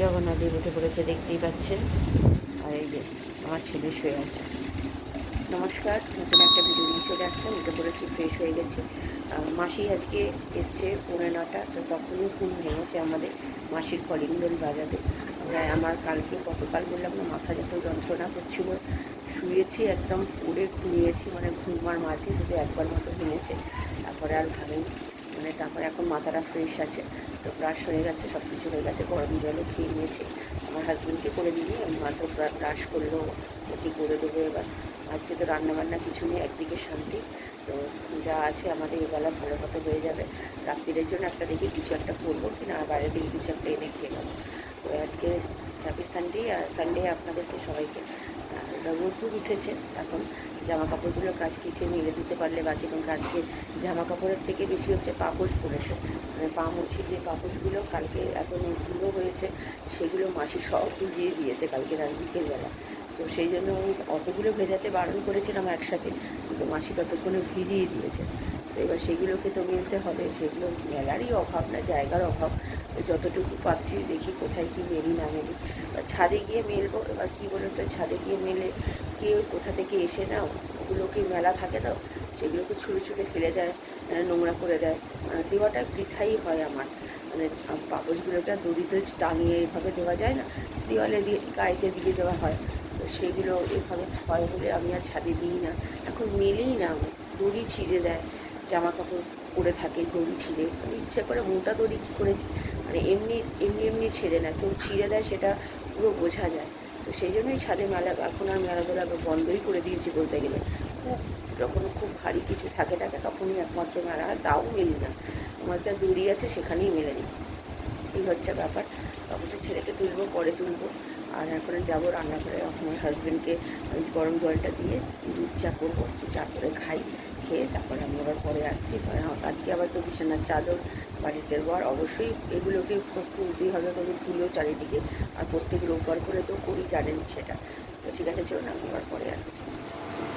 জগন্নাথ দেব উঠে পড়েছে, দেখতেই পাচ্ছেন। আর এই যে আমার ছেলে শুয়ে আছে। নমস্কার, নতুন একটা ভিডিও নিয়ে চলে আসলাম। উঠে পড়েছি, ফ্রেশ হয়ে গেছি। মাসি আজকে এসছে 9:45, তো তখনই ঘুম ভেঙেছে আমাদের মাসির কলিং বেল বাজাতে। আমার গতকাল বললাম না, মাথা যত যন্ত্রণা করছিল, শুয়েছি একদম পড়ে ঘুমিয়েছি, মানে ঘুমার মাঝে যদি একবার মতো ভেঙেছে, তারপরে আর ভাবেই, মানে তারপরে এখন মাথাটা ফ্রেশ আছে। তো ব্রাশ হয়ে গেছে, সব কিছু হয়ে গেছে, গরম জলও খেয়ে নিয়েছি। আমার হাজব্যান্ডকে করে দিই, আমি মাত্র ব্রাশ করলেও ওকে করে দেবো। এবার আজকে তো রান্নাবান্না কিছু নেই, একদিকে শান্তি। তো যা আছে আমাদের এবেলা ভালো মতো হয়ে যাবে। রাত্রিরের জন্য একটা দেখি কিছু একটা করবো কিনা, আর বাইরে থেকে কিছু একটা এনে খেয়ে নেবো। তো আজকে হ্যাপি সানডে, আর সানডে আপনাদেরকে সবাইকে। রোদ্দুর উঠেছে, এখন জামা কাপড়গুলো কাজ কিছু মেলে দিতে পারলে বাঁচে, এবং আজকে জামা কাপড়ের থেকে বেশি হচ্ছে পাপোশ পড়েছে, মানে পা মুছি যে পাপোশগুলো কালকে এত ধুলো হয়েছে, সেগুলো মাসি সব ভিজিয়ে দিয়েছে কালকে রাত বিকেলবেলা। তো সেই জন্য অতগুলো ভেজাতে বারণ করেছিলাম একসাথে, কিন্তু মাসি ততক্ষণে ভিজিয়ে দিয়েছে। তো এবার সেগুলোকে তো মেলতে হবে, সেগুলো মেলারই অভাব না, জায়গার অভাব। যতটুকু পাচ্ছি দেখি কোথায় কি মেলি না মেলি। ছাদে গিয়ে মেলবো। এবার কী বলুন তো, ছাদে গিয়ে মেলে কেউ কোথা থেকে এসে না, ওগুলোকে মেলা থাকে না, সেগুলোকে ছুঁড়ে ছুঁড়ে ফেলে যায়, নোংরা করে দেয়। দেওয়াটা বৃথাই হয় আমার, মানে পাপোশগুলোটা দড়িতে টাঙিয়ে এভাবে দেওয়া যায় না, দেওয়ালে দিয়ে গায়েতে দিয়ে দেওয়া হয়। তো সেগুলো এভাবে হয় বলে আমি আর ছাদে দিই না, এখন মেলেই না। দড়ি ছিঁড়ে দেয়, জামা কাপড় পরে থাকে দড়ি ছিঁড়ে, আমি ইচ্ছে করে মোটা দড়ি কী করেছি, মানে এমনি এমনি এমনি ছেড়ে না, কেউ ছিঁড়ে দেয় সেটা পুরো বোঝা যায়। তো সেই জন্যই ছাদে মেলা এখন আর মেলাধুলা বন্ধই করে দিয়েছি বলতে গেলে। খুব যখন খুব ভারী কিছু থাকে তখনই একমাত্র মেলা হয়, তাও মেলি না। আমার যা দড়ি আছে সেখানেই মেলে নিই, এই হচ্ছে ব্যাপার। তারপরে ছেলেকে তুলবো, পরে তুলবো। আর এখন যাবো রান্নাঘরে, আমার হাজব্যান্ডকে গরম জলটা দিয়ে দুধ চা করবো, চা করে খাই, খেয়ে তারপরে আমি আবার পরে আসছি। আজকে আবার তো বিছানার চাদর, বালিশের ঘর, অবশ্যই এগুলোকে তুলতেই হবে, কোনো তুলো চারিদিকে। আর প্রত্যেক রোববার করে তো করি, জানেন সেটা। তো ঠিক আছে, চলুন আমি আবার পরে আসছি।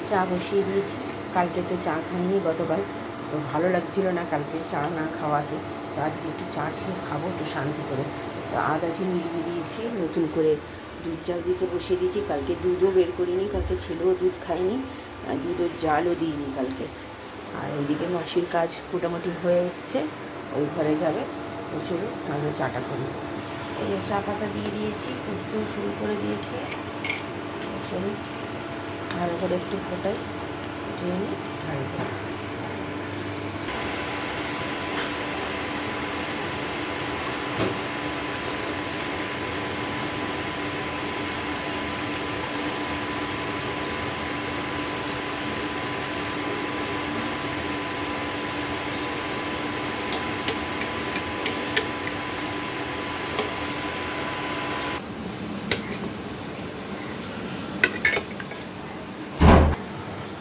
চা বসিয়ে দিয়েছি, কালকে তো চা খাইনি গতকাল, তো ভালো লাগছিল না কালকে চা না খাওয়াতে। তো আজকে একটু চা খেয়ে খাবো একটু শান্তি করে। তো আদা চিনি দিয়ে দিয়েছি, নতুন করে দুধ চা দিতে বসিয়ে দিয়েছি। কালকে দুধও বের করিনি, কালকে ছেলেও দুধ খায়নি, আর দুধের জালও দিইনি কালকে। আর এইদিকে মাসির কাজ মোটামুটি হয়ে এসছে, ওই ঘরে যাবে। তো চলুন আগে চাটা করি। এই চা পাতা দিয়ে দিয়েছি, ফুটতেও শুরু করে দিয়েছি। চলুন ভালো করে একটু ফোটাই, ফুটিয়ে নিই ভালো করে।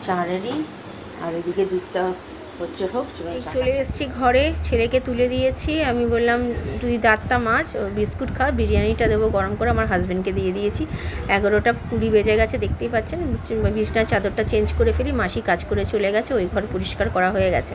চা রেডি, আর এদিকে দুধটা হচ্ছে হোক। চলে এসেছি ঘরে, ছেলেকে তুলে দিয়েছি। আমি বললাম তুই দাঁতটা মাছ, বিস্কুট খা, বিরিয়ানিটা দেবো গরম করে। আমার হাজব্যান্ডকে দিয়ে দিয়েছি। 11:20 বেজে গেছে, দেখতেই পাচ্ছেন। বিছনার চাদরটা চেঞ্জ করে ফেলি, মাসি কাজ করে চলে গেছে, ওই ঘর পরিষ্কার করা হয়ে গেছে।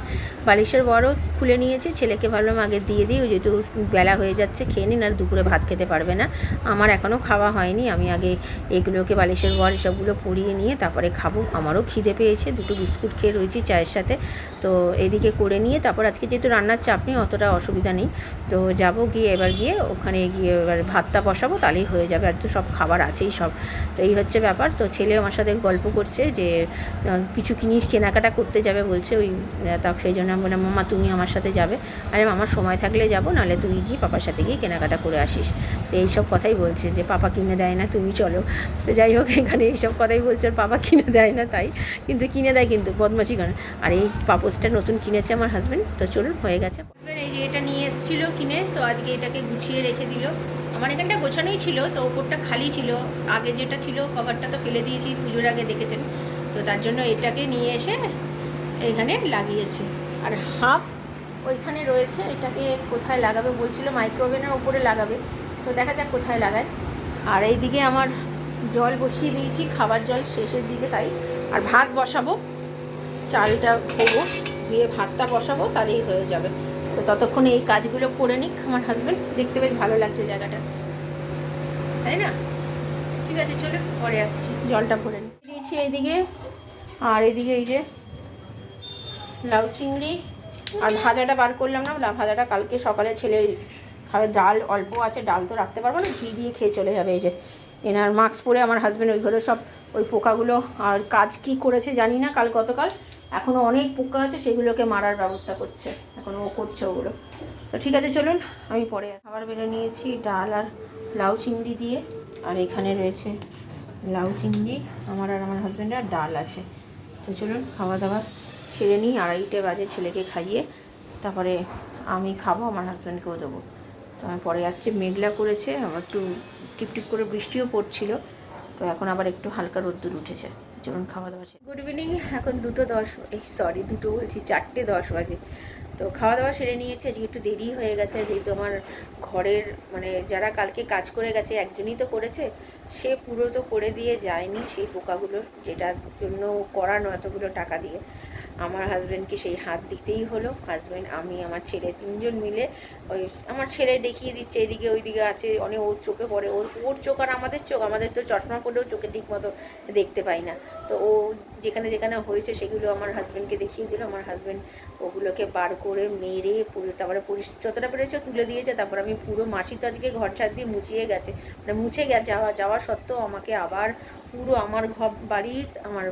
বালিশের বড়ও খুলে নিয়েছি, ছেলেকে ভাবলাম আগে দিয়ে দিই, যেহেতু বেলা হয়ে যাচ্ছে, খেয়ে নিন, আর দুপুরে ভাত খেতে পারবে না। আমার এখনও খাওয়া হয়নি, আমি আগে এগুলোকে বালিশের বড় এসবগুলো পরিয়ে নিয়ে তারপরে খাবো। আমারও খিদে পেয়েছে, দুটো বিস্কুট খেয়ে রয়েছি চায়ের সাথে। তো এদিকে করে নিয়ে তারপর আজকে যেহেতু রান্নার চাপ নেই, অতটা অসুবিধা নেই। তো যাব গিয়ে, এবার গিয়ে ওখানে গিয়ে এবার ভাতটা বসাবো, তাহলেই হয়ে যাবে। আর তো সব খাবার আছেই সব। তো এই হচ্ছে ব্যাপার। তো ছেলে আমার সাথে গল্প করছে যে কিছু জিনিস কেনাকাটা করতে যাবে বলছে, ওই তা সেই জন্য আমি বললাম মামা তুমি আমার সাথে যাবে। আরে আমার সময় থাকলে যাবো, নাহলে তুই গিয়ে পাপার সাথে গিয়ে কেনাকাটা করে আসিস। তো এইসব কথাই বলছে যে পাপা কিনে দেয় না, তুমি চলো। তো যাই হোক, এখানে এইসব কথাই বলছে, আর পাপা কিনে দেয় না তাই, কিন্তু কিনে দেয়, কিন্তু বদমাশি করে। আর এই পাপোশটা নতুন কিনেছে আমার হাজব্যান্ড। তো চলুন, হয়ে গেছে। এই যে এটা নিয়ে এসেছিলো কিনে, তো আজকে এটাকে গুছিয়ে রেখে দিল। আমার এখানটা গোছানোই ছিল, তো ওপরটা খালি ছিল। আগে যেটা ছিল কভারটা তো ফেলে দিয়েছি, পুজোর আগে দেখেছেন। তো তার জন্য এটাকে নিয়ে এসে এখানে লাগিয়েছে। আর হাফ ওইখানে রয়েছে, এটাকে কোথায় লাগাবে বলছিল, মাইক্রোওভেনের ওপরে লাগাবে। তো দেখা যাক কোথায় লাগায়। আর এইদিকে আমার জল বসিয়ে দিয়েছি, খাবার জল শেষের দিকে তাই। আর ভাত বসাবো, চালটা ধোবো, ধুয়ে ভাতটা বসাবো, তাহলেই হয়ে যাবে। তো ততক্ষণে এই কাজগুলো করে নিক আমার হাজব্যান্ড। দেখতে বেশ ভালো লাগছে জায়গাটা। তাই না? ঠিক আছে, চলো পরে আসছি, জলটা ভরে দিয়েছি এইদিকে। আর এদিকে এই যে লাউ চিংড়ি আর ভাজাটা বার করলাম না, ভাজাটা কালকে সকালে ছেলে খাবে। ডাল অল্প আছে, ডাল তো রাখতে পারবো না, ঘি দিয়ে খেয়ে চলে যাবে। এই যে এনার মাস্ক পরে আমার হাজব্যান্ড ওই ঘরে সব ওই পোকাগুলো আর কাজ কি করেছে জানি না, গতকাল এখনও অনেক পোকা আছে, সেগুলোকে মারার ব্যবস্থা করছে, এখন ও করছে ওগুলো। তো ঠিক আছে চলুন, আমি পরে খাবার বেড়ে নিয়েছি ডাল আর লাউ চিংড়ি দিয়ে। আর এখানে রয়েছে লাউ চিংড়ি আমার আর আমার হাজব্যান্ডের, আর ডাল আছে। তো চলুন খাওয়া দাওয়া সেরে নিই, 2:30 বাজে, ছেলেকে খাইয়ে তারপরে আমি খাবো, আমার হাজব্যান্ডকেও দেবো। তো আমি পরে আসছি, মেঘলা করেছে, আবার একটু টিপটিপ করে বৃষ্টিও পড়ছিল, তো এখন আবার একটু হালকা রোদ্দুর উঠেছে। চলুন খাওয়া দাওয়া সেরে। গুড ইভিনিং, এখন 2:10, সরি 2 বলছি, 4:10 বাজে। তো খাওয়া দাওয়া সেরে নিয়েছি, আজকে একটু দেরি হয়ে গেছে, যেহেতু আমার ঘরের মানে যারা কালকে কাজ করে গেছে, একজনই তো করেছে, সে পুরো তো করে দিয়ে যায়নি সেই পোকাগুলো, যেটার জন্য করানো এতগুলো টাকা দিয়ে। আমার হাজব্যান্ডকে সেই হাত দিতেই হলো। হাজব্যান্ড, আমি, আমার ছেলে, 3জন মিলে ওই আমার ছেলে দেখিয়ে দিচ্ছে এদিকে ওইদিকে আছে, অনেক ওর চোখে পড়ে, ওর চোখ আর আমাদের চোখ, আমাদের তো চশমা পড়লেও চোখে ঠিক মতো দেখতে পাই না। তো ও যেখানে যেখানে হয়েছে সেগুলো আমার হাজব্যান্ডকে দেখিয়ে দিল। আমার হাজব্যান্ড ওগুলোকে বার করে মেরে পুরো, তারপরে যতটা পেরেছে তুলে দিয়েছে। তারপর আমি পুরো, মাসি তো আজকে ঘর ছাড় দিয়ে মুছিয়ে গেছে, মানে মুছে যাওয়া সত্ত্বেও আমাকে আবার পুরো আমার বাড়ি, আমার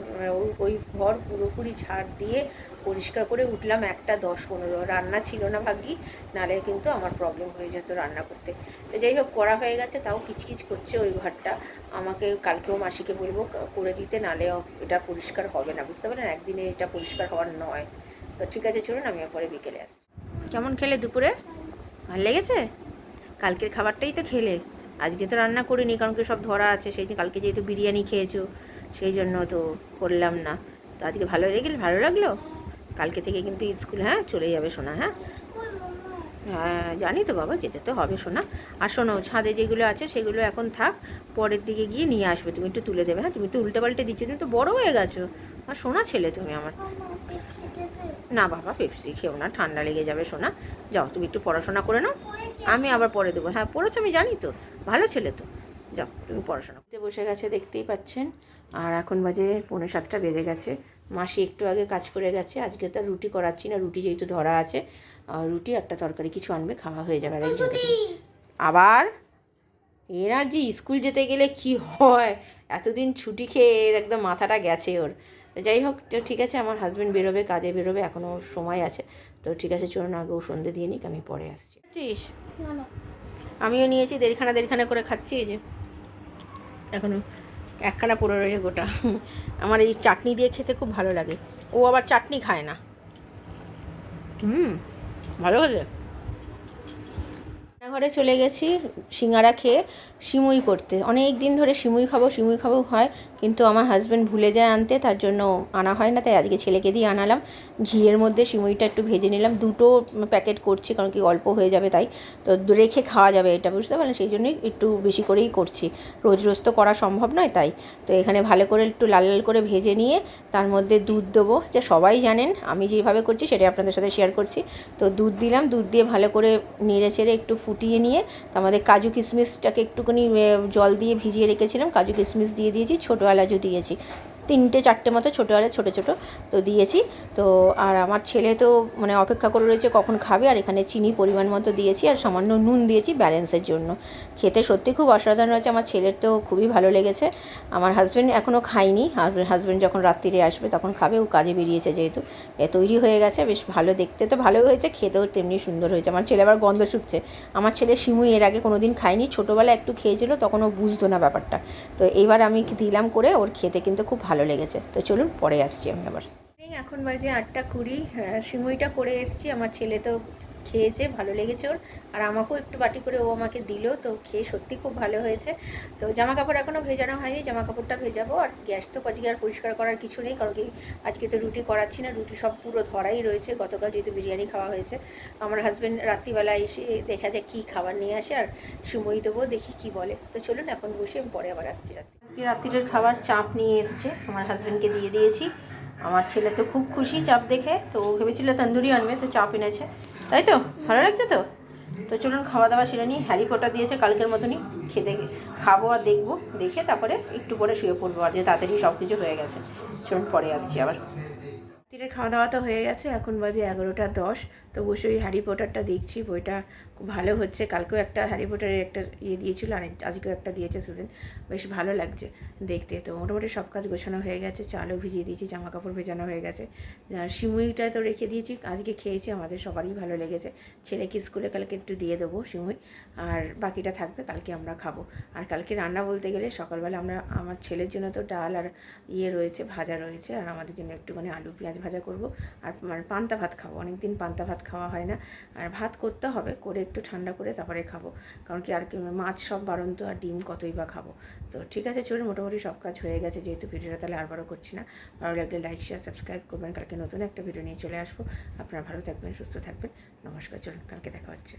ওই ঘর পুরোপুরি ঝাড় দিয়ে পরিষ্কার করে উঠলাম 1:10-15। রান্না ছিল না ভাগ্যি, নাহলে কিন্তু আমার প্রবলেম হয়ে যেত রান্না করতে। তো যাই হোক, করা হয়ে গেছে, তাও কিচকিচ করছে ওই ঘরটা। আমাকে কালকেও মাসিকে বলবো করে দিতে, নাহলে এটা পরিষ্কার হবে না, বুঝতে পারলেন, একদিনে এটা পরিষ্কার হওয়ার নয়। তো ঠিক আছে চলুন, আমি পরে বিকেলে আসছি। কেমন খেলে দুপুরে? ভালো লেগেছে? কালকের খাবারটাই তো খেলে, আজকে তো রান্না করিনি, কারণ কি সব ধরা আছে, সেই যে কালকে যেহেতু বিরিয়ানি খেয়েছো সেই জন্য তো করলাম না। তো আজকে ভালো লাগলো। কালকে থেকে কিন্তু স্কুল, হ্যাঁ চলে যাবে সোনা, হ্যাঁ হ্যাঁ জানি তো বাবা, যেতে তো হবে সোনা। আর শোনো, ছাদে যেগুলো আছে সেগুলো এখন থাক, পরের দিকে গিয়ে নিয়ে আসবে, তুমি একটু তুলে দেবে। হ্যাঁ, তুমি তো উল্টে পাল্টে দিচ্ছ, তুমি তো বড়ো হয়ে গেছো, আর সোনা ছেলে তুমি আমার। না বাবা, পেপসি খেও না, ঠান্ডা লেগে যাবে সোনা। যাও তুমি একটু পড়াশোনা করে নাও, আমি আবার পরে দেবো। হ্যাঁ পড়েছো, আমি জানি তো, ভালো ছেলে তো। যাও তুমি পড়াশোনা করতে। বসে গেছে দেখতেই পাচ্ছেন, আর এখন বাজে 6:45 বেজে গেছে। মাসি একটু আগে কাজ করে গেছে, আজকে তো রুটি করাচ্ছি না, রুটি যেহেতু ধরা আছে, রুটি একটা তরকারি কিছু আনবে, খাওয়া হয়ে যাবে। আবার এনার্জি, স্কুল যেতে গেলে কি হয়, এতদিন ছুটি খেয়ে এর একদম মাথাটা গেছে ওর। যাই হোক, তো ঠিক আছে, আমার হাজব্যান্ড বেরোবে, কাজে বেরোবে, এখনও সময় আছে। তো ঠিক আছে চলুন, আগেও সন্ধে দিয়ে নিক, আমি পরে আসছি। আমিও নিয়েছি, দেড়খানা করে খাচ্ছি। এই যে এখনও একখানা পড়ে রয়েছে গোটা। আমার এই চাটনি দিয়ে খেতে খুব ভালো লাগে, ও আবার চাটনি খায় না। ভালো হয়েছে। ঘরে চলে গেছি সিঙ্গারা খেয়ে সিমুই করতে, অনেক দিন ধরে সিমুই খাবো হয়, কিন্তু আমার হাজব্যান্ড ভুলে যায় আনতে, তার জন্য আনা হয় না। তাই আজকে ছেলেকে দিয়ে আনালাম। ঘিয়ের মধ্যে সিমুইটা একটু ভেজে নিলাম, 2টো প্যাকেট করছি, কারণ কি অল্প হয়ে যাবে, তাই তো রেখে খাওয়া যাবে এটা, বুঝতে পারলেন, সেই জন্যই একটু বেশি করেই করছি, রোজ রোজ তো করা সম্ভব নয়। তাই তো এখানে ভালো করে একটু লাল লাল করে ভেজে নিয়ে তার মধ্যে দুধ দেবো, যে সবাই জানেন আমি যেভাবে করছি সেটাই আপনাদের সাথে শেয়ার করছি। তো দুধ দিলাম, দুধ দিয়ে ভালো করে নেড়ে চেড়ে একটু ফুটিয়ে নিয়ে তার মধ্যে কাজু কিশমিশটাকে একটুখানি জল দিয়ে ভিজিয়ে রেখেছিলাম, কাজু কিশমিশ দিয়ে দিয়েছি, ছোটো এলাচও দিয়েছি, 3-4টে মতো ছোটো এলাচ, ছোটো ছোটো তো দিয়েছি। তো আর আমার ছেলে তো মানে অপেক্ষা করে রয়েছে কখন খাবে, আর এখানে চিনি পরিমাণ মতো দিয়েছি, আর সামান্য নুন দিয়েছি ব্যালেন্সের জন্য। খেতে সত্যি খুব অসাধারণ হয়েছে, আমার ছেলের তো খুবই ভালো লেগেছে। আমার হাজব্যান্ড এখনও খায়নি, আর হাজব্যান্ড যখন রাত্রিরে আসবে তখন খাবে, ও কাজে বেরিয়েছে যেহেতু। তৈরি হয়ে গেছে, বেশ ভালো, দেখতে তো ভালো হয়েছে, খেতেও তেমনি সুন্দর হয়েছে। আমার ছেলে আবার গন্ধ শুকছে, আমার ছেলে সিমুই এর আগে কোনো দিন খায়নি, ছোটোবেলায় একটু খেয়েছিল, তখন ও বুঝতো না ব্যাপারটা। তো এইবার আমি দিলাম করে, ওর খেতে কিন্তু খুব ভালো লেগেছে। তো চলুন পরে আসছি আমি আবার। এখন বাজে 8:20, সিমুইটা করে এসেছি, আমার ছেলে তো খেয়েছে, ভালো লেগেছে ওর, আর আমাকেও একটু বাটি করে ও আমাকে দিল, তো খেয়ে সত্যি খুব ভালো হয়েছে। তো জামা কাপড় এখনও ভেজানো হয়নি, জামা কাপড়টা ভেজাবো। আর গ্যাস তো আজকে আর পরিষ্কার করার কিছু নেই, কারণ কি আজকে তো রুটি করাচ্ছি না, রুটি সব পুরো ধরাই রয়েছে, গতকাল যেহেতু বিরিয়ানি খাওয়া হয়েছে। আমার হাজব্যান্ড রাত্রিবেলা এসে দেখা যায় কী খাবার নিয়ে আসে, আর সিমুই দেবো, দেখি কি বলে। তো চলুন এখন বসে আমি পরে আবার আসছি। আজকে রাত্রিরের খাবার চাপ নিয়ে এসছে, আমার হাজব্যান্ডকে দিয়ে দিয়েছি। আমার ছেলে তো খুব খুশি চাপ দেখে, তো ও ভেবেছিল তন্দুরি আনবে, তো চাপ এনেছে, তাই তো ভালো লাগছে তো। তো চলুন খাওয়া দাওয়া সেরে নিই। হ্যারি পটার দিয়েছে কালকের মতনই, খেতে খাবো আর দেখবো, দেখে তারপরে একটু পরে শুয়ে পড়বো, আর যে তাড়াতাড়ি সব কিছু হয়ে গেছে। চলুন পরে আসছি আবার। রাত্রিরের খাওয়া দাওয়া তো হয়ে গেছে, এখন বাজে 11টা 10। তো বসে ওই হ্যারি পটারটা দেখছি, বইটা খুব ভালো হচ্ছে। কালকেও একটা হ্যারি পটারের একটা দিয়েছিল, আর আজকেও একটা দিয়েছে সিজন, বেশ ভালো লাগছে দেখতে। তো মোটামুটি সব কাজ গোছানো হয়ে গেছে, চালও ভিজিয়ে দিয়েছি, জামা কাপড় ভেজানো হয়ে গেছে, সিমুইটা তো রেখে দিয়েছি, আজকে খেয়েছি, আমাদের সবারই ভালো লেগেছে। ছেলেকে স্কুলে কালকে একটু দিয়ে দেবো সিমুই, আর বাকিটা থাকবে কালকে আমরা খাবো। আর কালকে রান্না বলতে গেলে সকালবেলা আমার ছেলের জন্য তো ডাল আর রয়েছে, ভাজা রয়েছে, আর আমাদের জন্য একটুখানি আলু পেঁয়াজ ভাজা করব। আর পান্তা ভাত খাবো, অনেক দিন পান্তা ভাত খাওয়া হয় না, আর ভাত করতে হবে, করে একটু ঠান্ডা করে তারপরে খাবো, কারণ কি আর মাছ সব বাড়ন্ত, আর ডিম কতই বা খাবো। তো ঠিক আছে চলুন, মোটামুটি সব কাজ হয়ে গেছে, যেহেতু ভিডিওটা তাহলে আর বড় করছি না। ভালো লাগলে লাইক শেয়ার সাবস্ক্রাইব করবেন, কালকে নতুন একটা ভিডিও নিয়ে চলে আসবো। আপনারা ভালো থাকবেন, সুস্থ থাকবেন, নমস্কার। চলুন কালকে দেখা হচ্ছে।